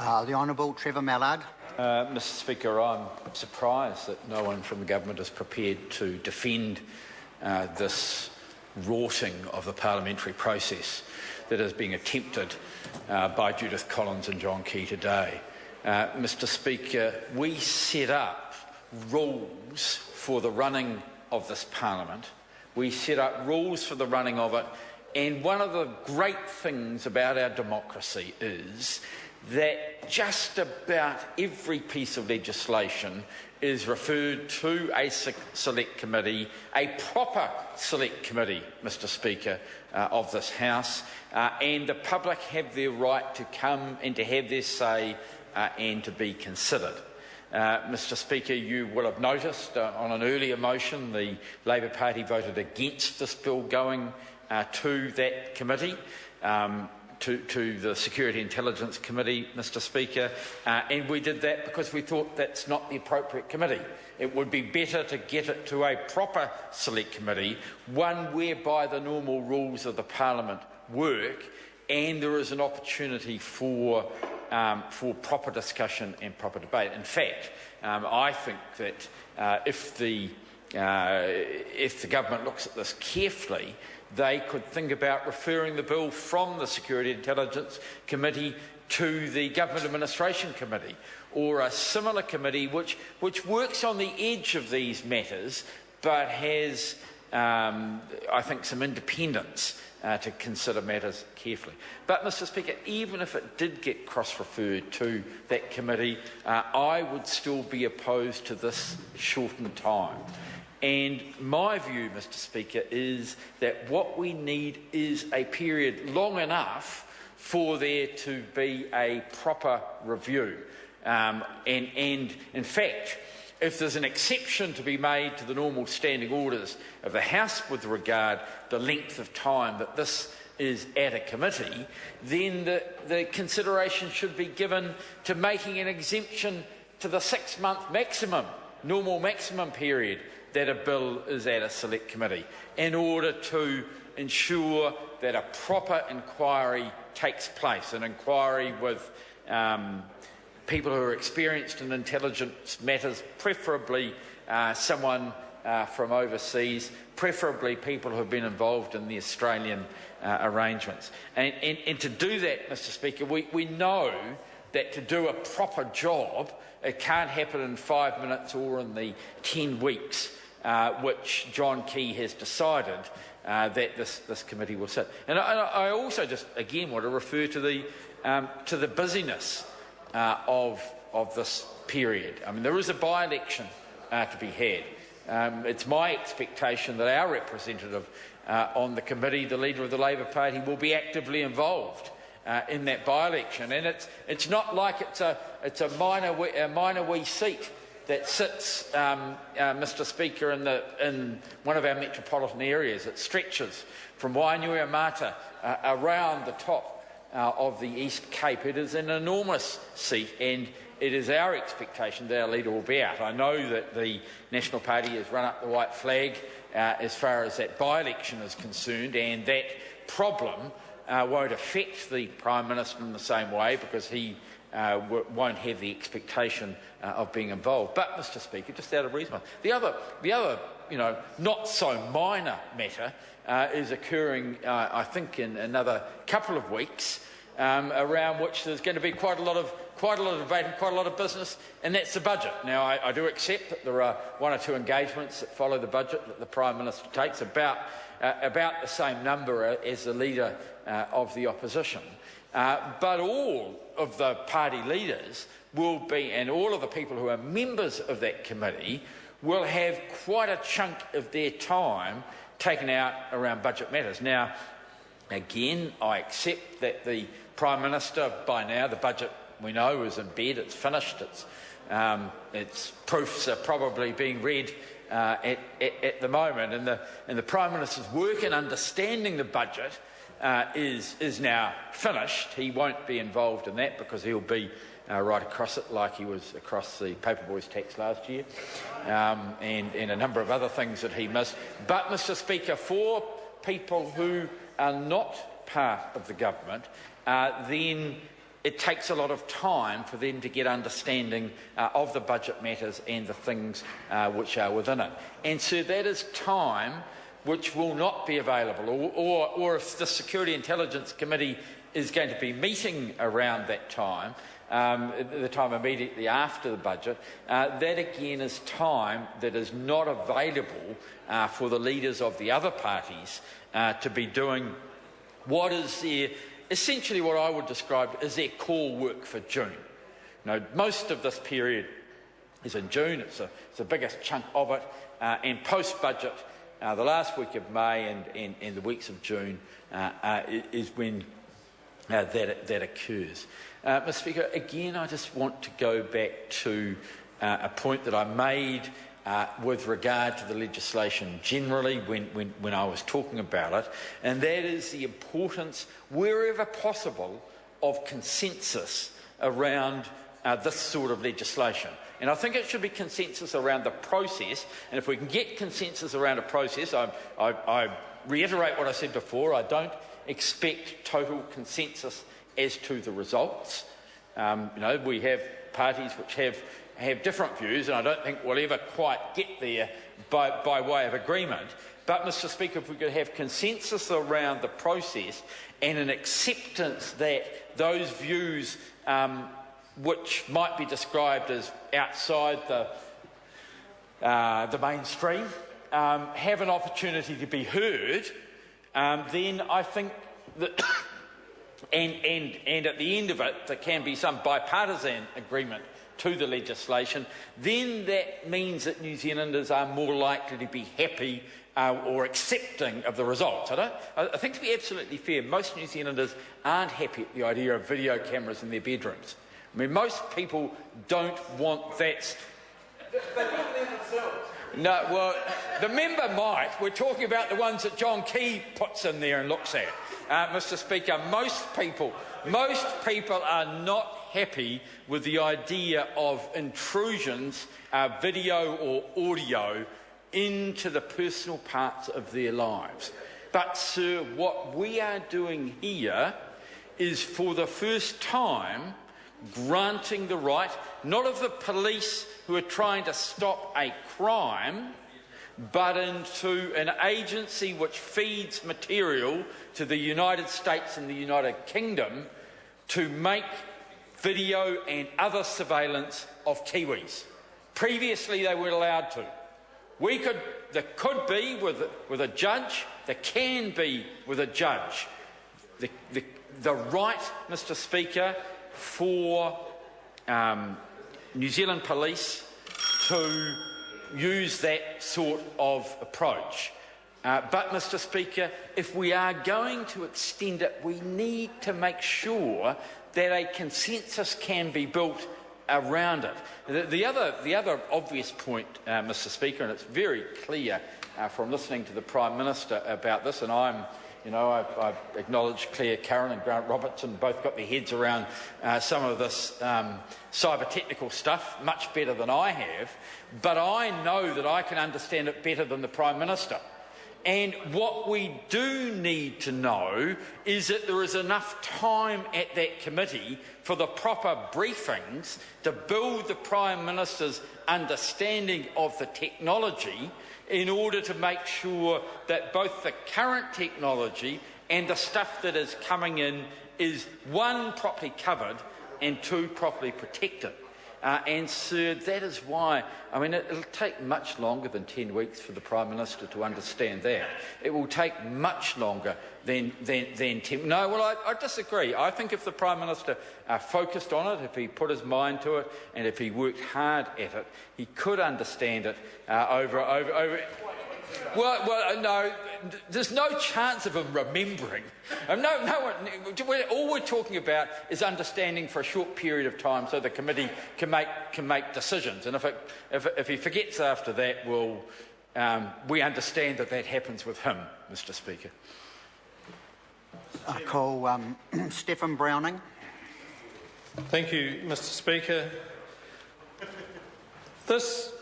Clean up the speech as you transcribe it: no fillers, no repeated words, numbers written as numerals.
The Honourable Trevor Mallard. Mr Speaker, I'm surprised that no one from the government is prepared to defend this rorting of the parliamentary process that is being attempted by Judith Collins and John Key today. Mr Speaker, we set up rules for the running of this Parliament. We set up rules for the running of it, and one of the great things about our democracy is that just about every piece of legislation is referred to a select committee, a proper select committee, Mr Speaker, of this House, and the public have their right to come and to have their say and to be considered. Mr Speaker, you will have noticed on an earlier motion the Labor Party voted against this bill going to that committee. To the Security Intelligence Committee, Mr Speaker, and we did that because we thought that's not the appropriate committee. It would be better to get it to a proper select committee, one whereby the normal rules of the Parliament work and there is an opportunity for proper discussion and proper debate. In fact, I think that if the government looks at this carefully, they could think about referring the bill from the Security Intelligence Committee to the Government Administration Committee, or a similar committee which works on the edge of these matters but has, I think, some independence to consider matters carefully. But, Mr Speaker, even if it did get cross-referred to that committee, I would still be opposed to this shortened time. And my view, Mr Speaker, is that what we need is a period long enough for there to be a proper review. And in fact, if there's an exception to be made to the normal standing orders of the House with regard to the length of time that this is at a committee, then the consideration should be given to making an exemption to the 6-month maximum, normal maximum period that a bill is at a select committee, in order to ensure that a proper inquiry takes place, an inquiry with people who are experienced in intelligence matters, preferably someone from overseas, preferably people who have been involved in the Australian arrangements. And to do that, Mr Speaker, we know that to do a proper job, it can't happen in 5 minutes or in the 10 weeks which John Key has decided that this committee will sit. And I also just again want to refer to the busyness of this period. I mean, there is a by-election to be had. It's my expectation that our representative on the committee, the leader of the Labor Party, will be actively involved in that by-election. And it's not like it's a minor wee seat that sits, Mr Speaker, in one of our metropolitan areas. It stretches from Wainuiomata around the top of the East Cape. It is an enormous seat, and it is our expectation that our leader will be out. I know that the National Party has run up the white flag as far as that by-election is concerned, and that problem won't affect the Prime Minister in the same way, because he won't have the expectation of being involved. But, Mr Speaker, just out of reason, the other, not so minor matter is occurring, I think, in another couple of weeks, around which there's going to be quite a lot of debate and quite a lot of business, and that's the budget. Now, I do accept that there are one or two engagements that follow the budget that the Prime Minister takes, about the same number as the leader of the opposition. But all of the party leaders will be, and all of the people who are members of that committee will have quite a chunk of their time taken out around budget matters. Now, again, I accept that the Prime Minister, by now, the budget we know is in bed, it's finished, its proofs are probably being read at the moment, and the Prime Minister's work in understanding the budget is now finished. He won't be involved in that because he'll be right across it, like he was across the Paperboys tax last year, and a number of other things that he missed. But, Mr Speaker, for people who are not part of the government, then it takes a lot of time for them to get understanding of the budget matters and the things which are within it. And so that is time which will not be available, or if the Security Intelligence Committee is going to be meeting around that time, the time immediately after the budget, that again is time that is not available for the leaders of the other parties to be doing what is essentially what I would describe as their core work for June. Most of this period is in June. It's the biggest chunk of it, and post-budget, the last week of May and the weeks of June is when that occurs. Mr. Speaker, again, I just want to go back to a point that I made with regard to the legislation generally when I was talking about it, and that is the importance, wherever possible, of consensus around this sort of legislation. And I think it should be consensus around the process, and if we can get consensus around a process, I reiterate what I said before, I don't expect total consensus as to the results. We have parties which have different views, and I don't think we'll ever quite get there by way of agreement. But, Mr. Speaker, if we could have consensus around the process and an acceptance that those views which might be described as outside the mainstream have an opportunity to be heard, then I think that and at the end of it there can be some bipartisan agreement to the legislation, then that means that New Zealanders are more likely to be happy or accepting of the results. I think, to be absolutely fair, most New Zealanders aren't happy at the idea of video cameras in their bedrooms. I mean, most people don't want that. They put them themselves. No, well, the member might. We're talking about the ones that John Key puts in there and looks at. Mr. Speaker, most people are not happy with the idea of intrusions, video or audio, into the personal parts of their lives. But, sir, what we are doing here is, for the first time, granting the right, not of the police who are trying to stop a crime, but into an agency which feeds material to the United States and the United Kingdom to make video and other surveillance of Kiwis. Previously they weren't allowed to. There could be with a judge, there can be with a judge. The right, Mr. Speaker, for New Zealand Police to use that sort of approach. But, Mr. Speaker, if we are going to extend it, we need to make sure that a consensus can be built around it. The other obvious point, Mr. Speaker, and it's very clear from listening to the Prime Minister about this, and I acknowledge Claire Curran and Grant Robertson both got their heads around some of this cyber technical stuff much better than I have, but I know that I can understand it better than the Prime Minister. And what we do need to know is that there is enough time at that committee for the proper briefings to build the Prime Minister's understanding of the technology in order to make sure that both the current technology and the stuff that is coming in is, one, properly covered and two, properly protected. And, sir, that is why, it'll take much longer than 10 weeks for the Prime Minister to understand that. It will take much longer than 10... No, well, I disagree. I think if the Prime Minister focused on it, if he put his mind to it, and if he worked hard at it, he could understand it over... Well, no, there's no chance of him remembering. All we're talking about is understanding for a short period of time so the committee can make decisions. And if he forgets after that, we understand that happens with him, Mr. Speaker. I call Stephen Browning. Thank you, Mr. Speaker. This